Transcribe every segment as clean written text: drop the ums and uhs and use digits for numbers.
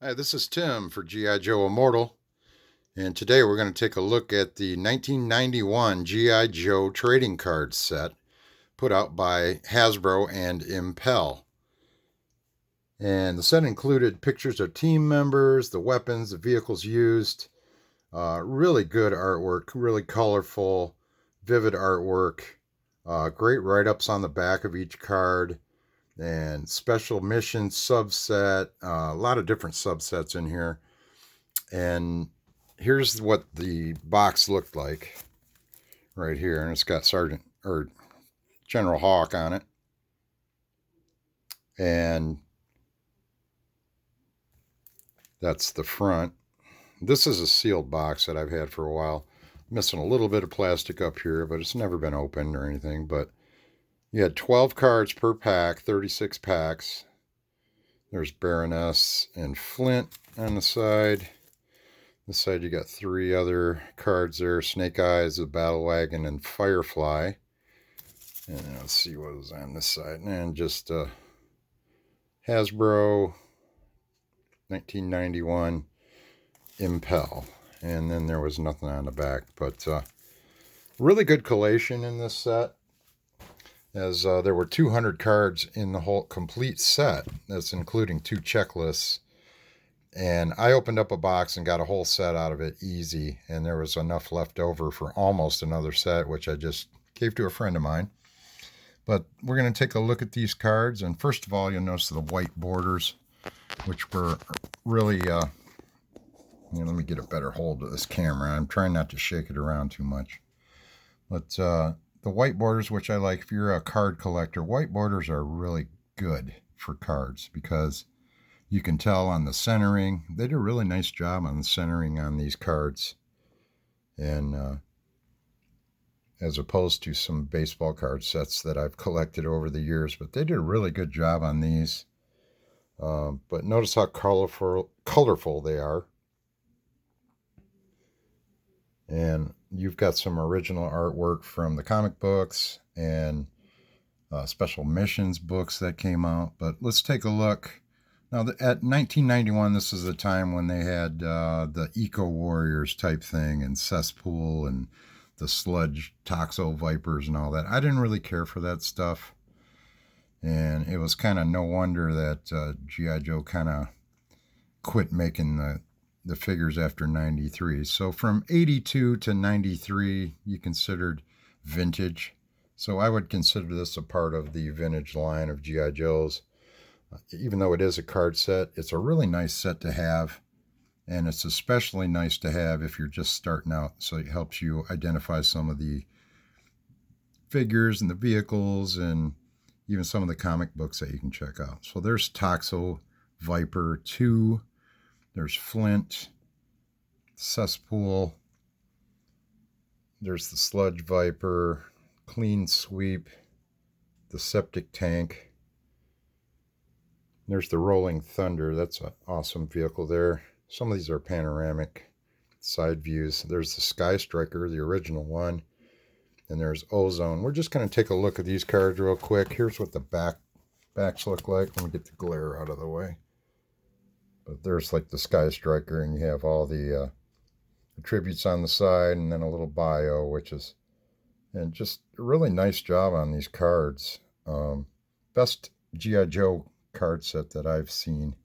Hi, this is Tim for G.I. Joe Immortal, and today we're going to take a look at the 1991 G.I. Joe trading card set put out by Hasbro and Impel. And the set included pictures of team members, the weapons, the vehicles used. Really good artwork, really colorful, vivid artwork. Great write-ups on the back of each card, and special mission subset. A lot of different subsets in here. And here's what the box looked like right here. And it's got Sergeant or General Hawk on it. And that's the front. This is a sealed box that I've had for a while. Missing a little bit of plastic up here, but it's never been opened or anything. But you had 12 cards per pack, 36 packs. There's Baroness and Flint on the side. This side you got 3 other cards there: Snake Eyes, the Battle Wagon, and Firefly. And let's see what was on this side. And just Hasbro 1991 Impel. And then there was nothing on the back. But really good collation in this set, as there were 200 cards in the whole complete set. That's including 2 checklists. And I opened up a box and got a whole set out of it easy. And there was enough left over for almost another set, which I just gave to a friend of mine. But we're going to take a look at these cards. And first of all, you'll notice the white borders, which were really, let me get a better hold of this camera. I'm trying not to shake it around too much. But the white borders, which I like, if you're a card collector, white borders are really good for cards because you can tell on the centering. They did a really nice job on the centering on these cards. And as opposed to some baseball card sets that I've collected over the years. But they did a really good job on these. But notice how colorful they are. And you've got some original artwork from the comic books and special missions books that came out. But let's take a look. Now, at 1991, this is the time when they had the Eco Warriors type thing and Cesspool and the Sludge Toxo Vipers and all that. I didn't really care for that stuff. And it was kind of no wonder that G.I. Joe kind of quit making the figures after 93. So from 82 to 93, you considered vintage. So I would consider this a part of the vintage line of G.I. Joes. Even though it is a card set, it's a really nice set to have. And it's especially nice to have if you're just starting out. So it helps you identify some of the figures and the vehicles and even some of the comic books that you can check out. So there's Toxo Viper 2. There's Flint, Cesspool. There's the Sludge Viper, Clean Sweep, the Septic Tank. There's the Rolling Thunder. That's an awesome vehicle there. Some of these are panoramic side views. There's the Sky Striker, the original one. And there's Ozone. We're just going to take a look at these cards real quick. Here's what the backs look like. Let me get the glare out of the way. But there's like the Sky Striker, and you have all the attributes on the side, and then a little bio, which is, and just a really nice job on these cards. Best G.I. Joe card set that I've seen,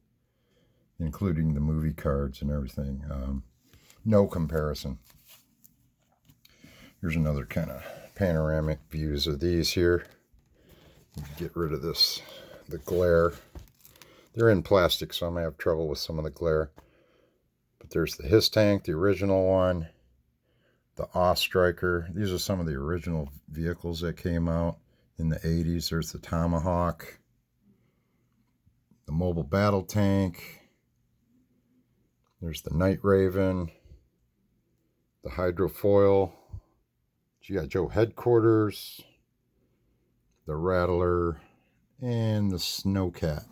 including the movie cards and everything. No comparison. Here's another kind of panoramic views of these here. Get rid of this, the glare. They're in plastic, so I may have trouble with some of the glare. But there's the Hiss Tank, the original one. The Awe Striker. These are some of the original vehicles that came out in the 80s. There's the Tomahawk. The Mobile Battle Tank. There's the Night Raven. The Hydrofoil. G.I. Joe Headquarters. The Rattler. And the Snowcat.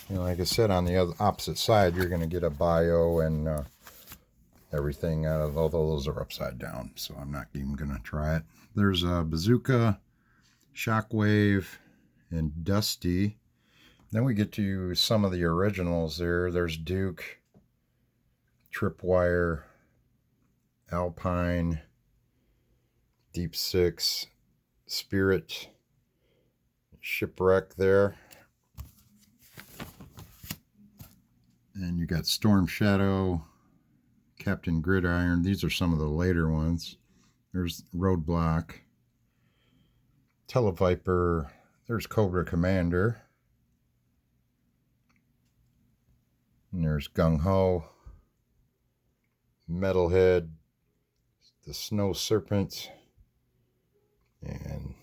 Like I said, on the opposite side, you're going to get a bio and everything out of, although those are upside down, so I'm not even going to try it. There's a Bazooka, Shockwave, and Dusty. Then we get to some of the originals there. There's Duke, Tripwire, Alpine, Deep Six, Spirit, Shipwreck there. And you got Storm Shadow, Captain Gridiron. These are some of the later ones. There's Roadblock, Televiper. There's Cobra Commander. And there's Gung Ho, Metalhead, the Snow Serpent, and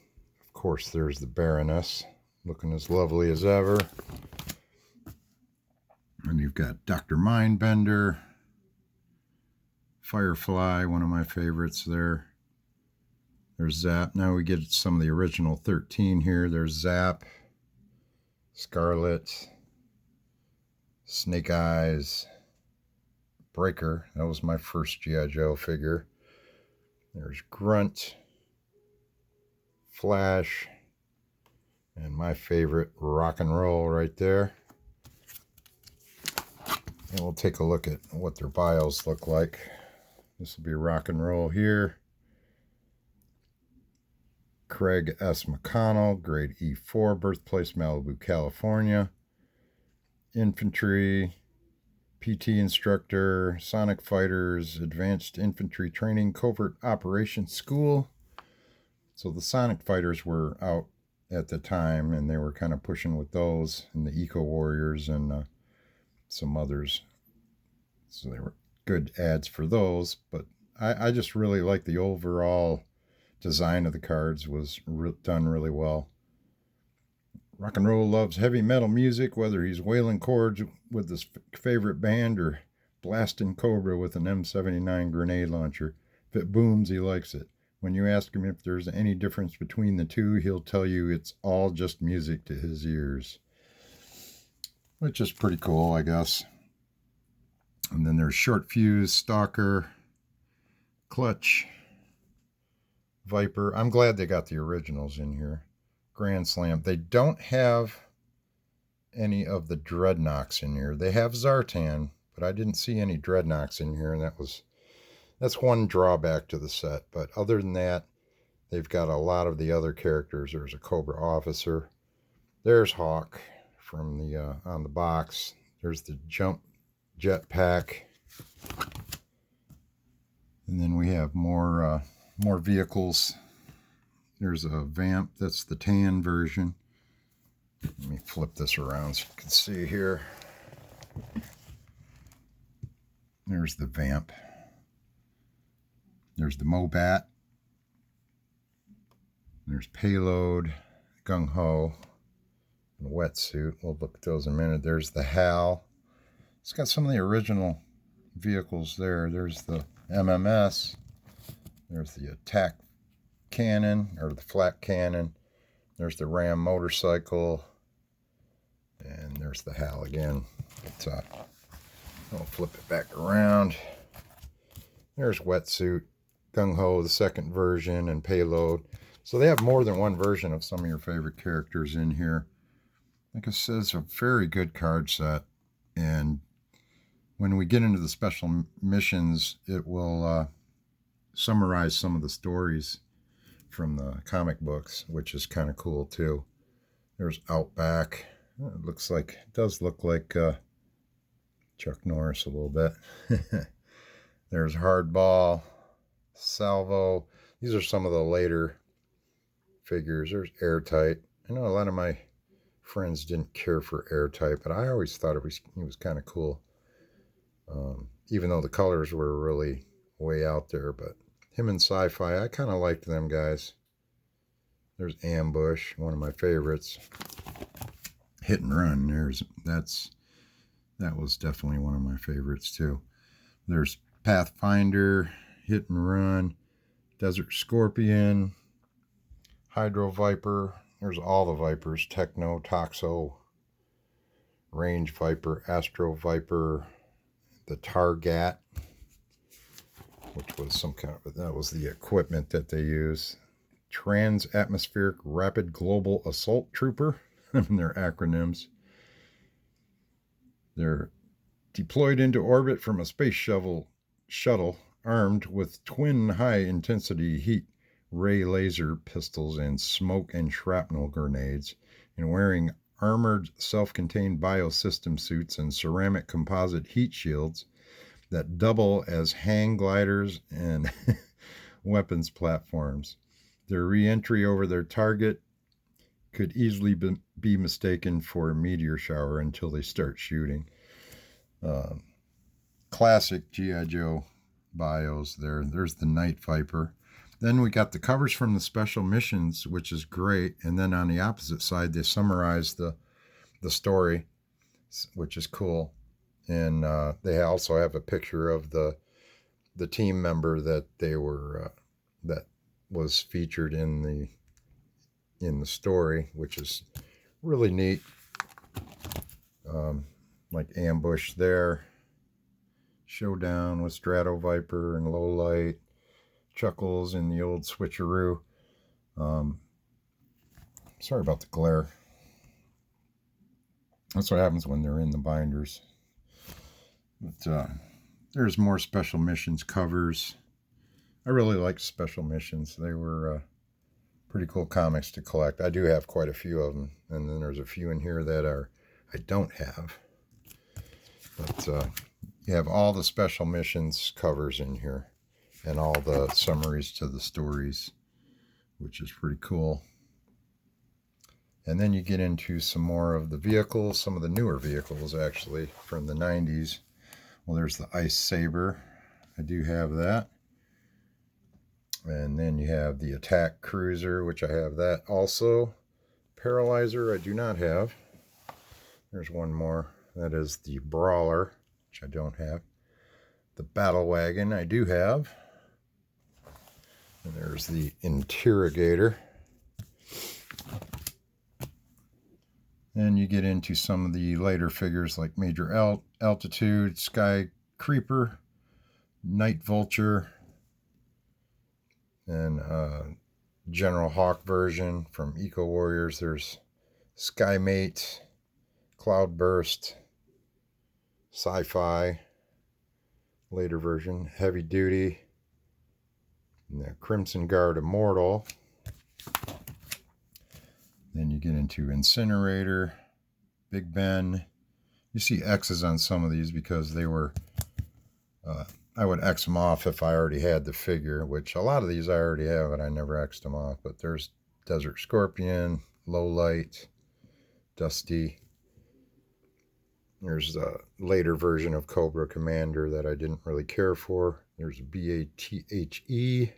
of course there's the Baroness, looking as lovely as ever. And you've got Dr. Mindbender, Firefly, one of my favorites there. There's Zap. Now we get some of the original 13 here. There's Zap, Scarlet, Snake Eyes, Breaker. That was my first G.I. Joe figure. There's Grunt, Flash, and my favorite, Rock and Roll right there. And we'll take a look at what their bios look like. This will be Rock and Roll here. Craig S. McConnell, grade E4, birthplace Malibu, California. Infantry, PT instructor, Sonic Fighters, Advanced Infantry Training, Covert Operations School. So the Sonic Fighters were out at the time, and they were kind of pushing with those, and the Eco Warriors and some others. So they were good ads for those, but I just really like the overall design of the cards. Was done really well. Rock and Roll loves heavy metal music, whether he's wailing chords with his favorite band or blasting Cobra with an M79 grenade launcher. If it booms, he likes it. When you ask him if there's any difference between the two, he'll tell you it's all just music to his ears. Which is pretty cool, I guess. And then there's Short Fuse, Stalker, Clutch, Viper. I'm glad they got the originals in here. Grand Slam. They don't have any of the Dreadnoks in here. They have Zartan, but I didn't see any Dreadnoks in here, and that's one drawback to the set. But other than that, they've got a lot of the other characters. There's a Cobra Officer. There's Hawk from the on the box. There's the Jump Jetpack. And then we have more vehicles. There's a Vamp. That's the tan version. Let me flip this around so you can see here. There's the Vamp. There's the Mobat. There's Payload, Gung Ho, and Wetsuit. We'll look at those in a minute. There's the HAL. It's got some of the original vehicles there. There's the MMS. There's the Attack Cannon, or the Flak Cannon. There's the Ram motorcycle. And there's the HAL again. I'll flip it back around. There's Wetsuit, Gung Ho, the second version, and Payload. So they have more than one version of some of your favorite characters in here. Like I said, it's a very good card set. And when we get into the special missions, it will summarize some of the stories from the comic books, which is kind of cool too. There's Outback. It does look like Chuck Norris a little bit. There's Hardball, Salvo. These are some of the later figures. There's Airtight. I know a lot of my friends didn't care for Airtight, but I always thought he was kind of cool. Even though the colors were really way out there, but him and Sci-Fi, I kind of liked them guys. There's Ambush, one of my favorites. Hit and Run. That was definitely one of my favorites too. There's Pathfinder, Hit and Run, Desert Scorpion, Hydro Viper. There's all the Vipers: Techno, Toxo, Range Viper, Astro Viper, the Targat, which was that was the equipment that they use. Trans-Atmospheric Rapid Global Assault Trooper, their acronyms. They're deployed into orbit from a space shuttle armed with twin high-intensity heat ray laser pistols and smoke and shrapnel grenades, and wearing armored self-contained biosystem suits and ceramic composite heat shields that double as hang gliders and weapons platforms. Their re-entry over their target could easily be mistaken for a meteor shower until they start shooting. Classic G.I. Joe bios there. There's the Night Viper. Then we got the covers from the special missions, which is great. And then on the opposite side, they summarize the story, which is cool. And they also have a picture of the team member that they were that was featured in the story, which is really neat. Like Ambush there, Showdown with Strato Viper and Lowlight, Chuckles in the old switcheroo. Sorry about the glare. That's what happens when they're in the binders. But there's more special missions covers. I really liked special missions. They were pretty cool comics to collect. I do have quite a few of them, and then there's a few in here that I don't have. But you have all the special missions covers in here and all the summaries to the stories, which is pretty cool. And then you get into some more of the vehicles, some of the newer vehicles actually from the 90s. Well, there's the Ice Saber. I do have that. And then you have the Attack Cruiser, which I have that also. Paralyzer I do not have. There's one more. That is the Brawler, which I don't have. The Battle Wagon I do have. And there's the Interrogator. Then you get into some of the later figures like Major Altitude, Sky Creeper, Night Vulture, and General Hawk version from Eco Warriors. There's Skymate, Cloudburst, Sci-Fi, later version, Heavy Duty, and the Crimson Guard Immortal. Then you get into Incinerator, Big Ben. You see X's on some of these because they were, I would X them off if I already had the figure, which a lot of these I already have and I never X'd them off. But there's Desert Scorpion, Lowlight, Dusty. There's a later version of Cobra Commander that I didn't really care for. There's BATHE,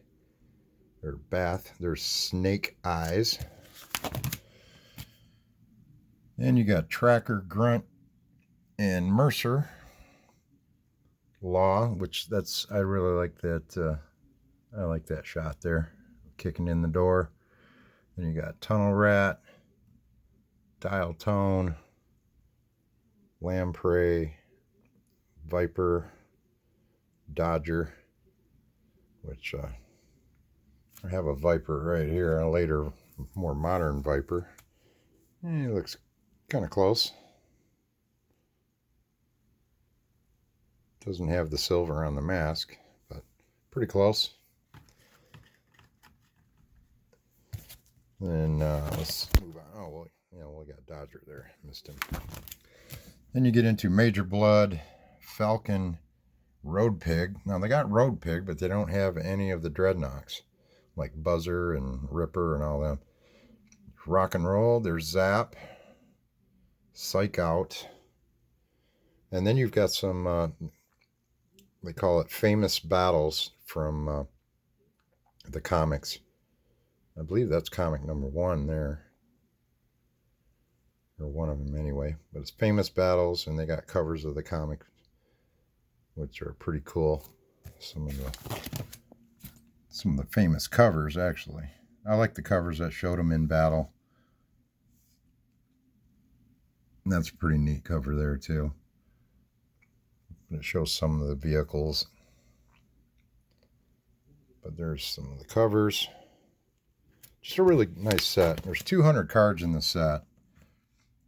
or Bath. There's Snake Eyes. And you got Tracker, Grunt, and Mercer. Law, which I really like that. I like that shot there, kicking in the door. Then you got Tunnel Rat, Dial Tone, Lamprey, Viper, Dodger, which I have a Viper right here, a later, more modern Viper. He looks kind of close. Doesn't have the silver on the mask, but pretty close. Then let's move on. Oh, well, yeah, we got Dodger there. Missed him. Then you get into Major Blood, Falcon, Road Pig. Now, they got Road Pig, but they don't have any of the Dreadnoks, like Buzzer and Ripper and all them. Rock and Roll, there's Zap, Psych Out. And then you've got some, they call it famous battles from the comics. I believe that's comic number 1 there. Or one of them anyway. But it's famous battles, and they got covers of the comics, which are pretty cool. Some of the famous covers, actually. I like the covers that showed them in battle. And that's a pretty neat cover there, too. It shows some of the vehicles. But there's some of the covers. Just a really nice set. There's 200 cards in the set.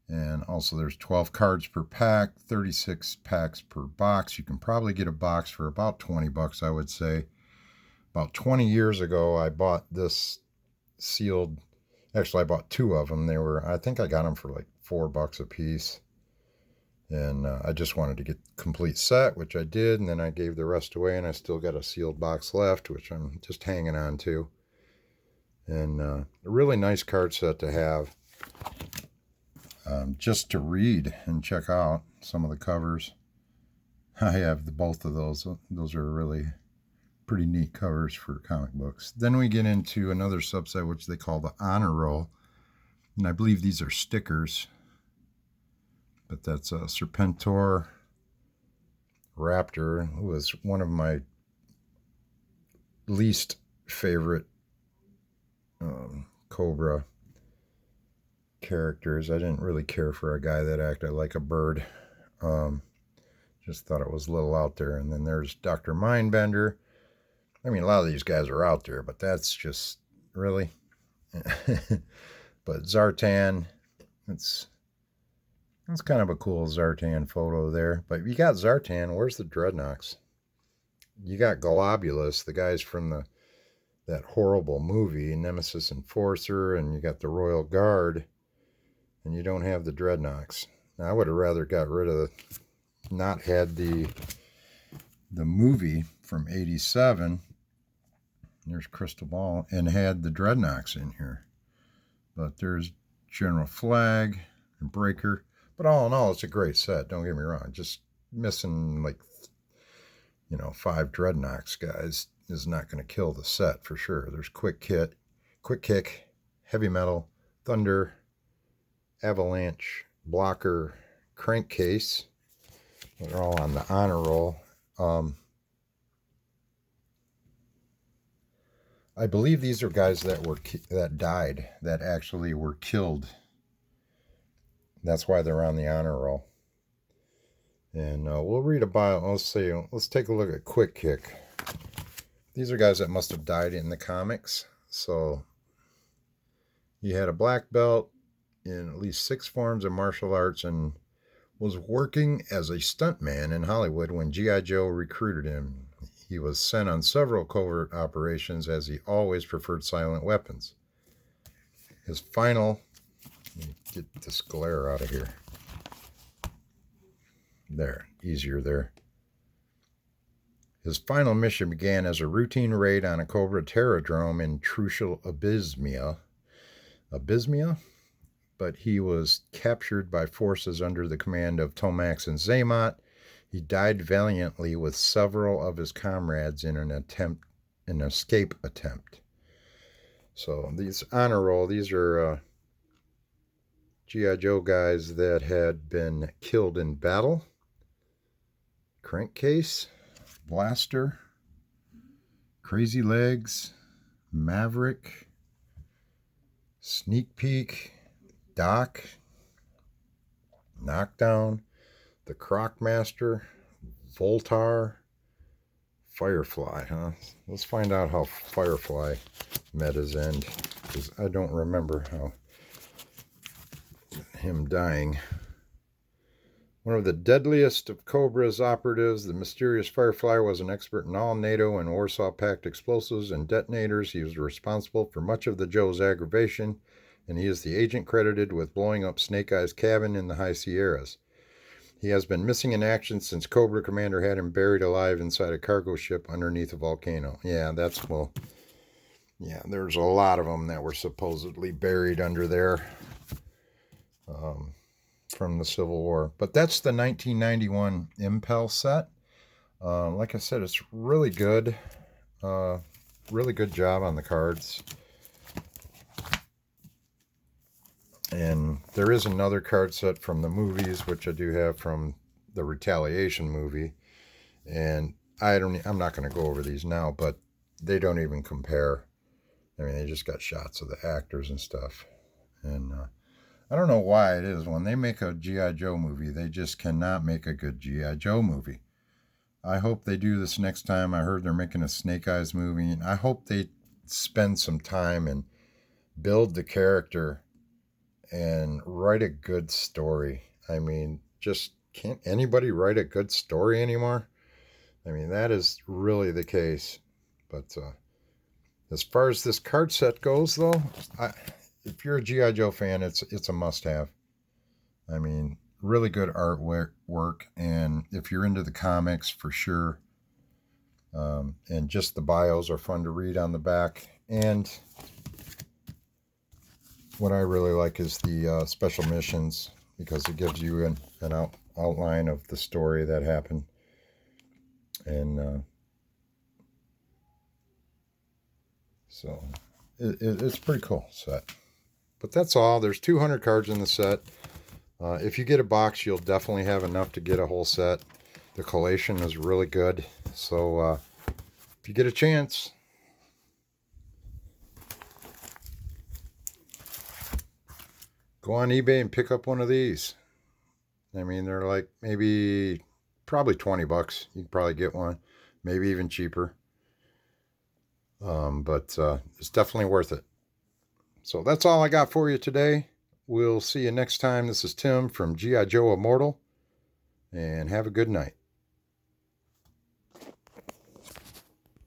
And also there's 12 cards per pack, 36 packs per box. You can probably get a box for about 20 bucks, I would say. About 20 years ago, I bought this sealed. Actually, I bought two of them. I think I got them for like $4 a piece. And I just wanted to get complete set, which I did. And then I gave the rest away, and I still got a sealed box left, which I'm just hanging on to. And a really nice card set to have. Just to read and check out some of the covers. I have both of those. Those are really pretty neat covers for comic books. Then we get into another subset, which they call the honor roll. And I believe these are stickers. But that's a Serpentor Raptor, who was one of my least favorite Cobra characters. I didn't really care for a guy that acted like a bird. Just thought it was a little out there. And then there's Dr. Mindbender. I mean, a lot of these guys are out there, but that's just really. But Zartan, it's kind of a cool Zartan photo there. But you got Zartan. Where's the Dreadnoks? You got Globulus, the guys from that horrible movie, Nemesis Enforcer, and you got the Royal Guard, and you don't have the Dreadnoks. Now, I would have rather got rid of not had the movie from '87. There's Crystal Ball, and had the Dreadnoks in here. But there's General Flag and Breaker. But all in all, it's a great set. Don't get me wrong. Just missing 5 Dreadnoks guys is not going to kill the set for sure. There's Quick Kick, Heavy Metal, Thunder, Avalanche, Blocker, Crankcase. They're all on the honor roll. I believe these are guys that died, that actually were killed. That's why they're on the honor roll. And we'll read about, let's take a look at Quick Kick. These are guys that must have died in the comics. So he had a black belt in at least 6 forms of martial arts and was working as a stuntman in Hollywood when G.I. Joe recruited him. He was sent on several covert operations as he always preferred silent weapons. His final... Let me get this glare out of here. There, easier there. His final mission began as a routine raid on a Cobra terradrome in Trucial Abysmia. But he was captured by forces under the command of Tomax and Zaymot. He died valiantly with several of his comrades in an escape attempt. So these honor roll, these are G.I. Joe guys that had been killed in battle. Crankcase, Blaster, Crazy Legs, Maverick, Sneak Peek, Doc, Knockdown, the Crocmaster, Voltar, Firefly, huh? Let's find out how Firefly met his end, because I don't remember how him dying. One of the deadliest of Cobra's operatives, the mysterious Firefly was an expert in all NATO and Warsaw Pact explosives and detonators. He was responsible for much of the Joe's aggravation, and he is the agent credited with blowing up Snake Eye's cabin in the High Sierras. He has been missing in action since Cobra Commander had him buried alive inside a cargo ship underneath a volcano. Yeah, there's a lot of them that were supposedly buried under there from the Civil War. But that's the 1991 Impel set. Like I said, it's really good. Really good job on the cards. And there is another card set from the movies, which I do have from the Retaliation movie. And I'm not going to go over these now, but they don't even compare. I mean, they just got shots of the actors and stuff. And I don't know why it is. When they make a G.I. Joe movie, they just cannot make a good G.I. Joe movie. I hope they do this next time. I heard they're making a Snake Eyes movie. And I hope they spend some time and build the character and write a good story. I mean, just can't anybody write a good story anymore? I mean, that is really the case. But as far as this card set goes, though, if you're a G.I. Joe fan, it's a must-have. I mean, really good artwork, and if you're into the comics, for sure. And just the bios are fun to read on the back. And what I really like is the special missions, because it gives you an outline of the story that happened. And so it's pretty cool set. But that's all. There's 200 cards in the set. If you get a box, you'll definitely have enough to get a whole set. The collation is really good. So if you get a chance, go on eBay and pick up one of these. I mean, they're like probably 20 bucks. You can probably get one, maybe even cheaper. But it's definitely worth it. So that's all I got for you today. We'll see you next time. This is Tim from G.I. Joe Immortal, and have a good night.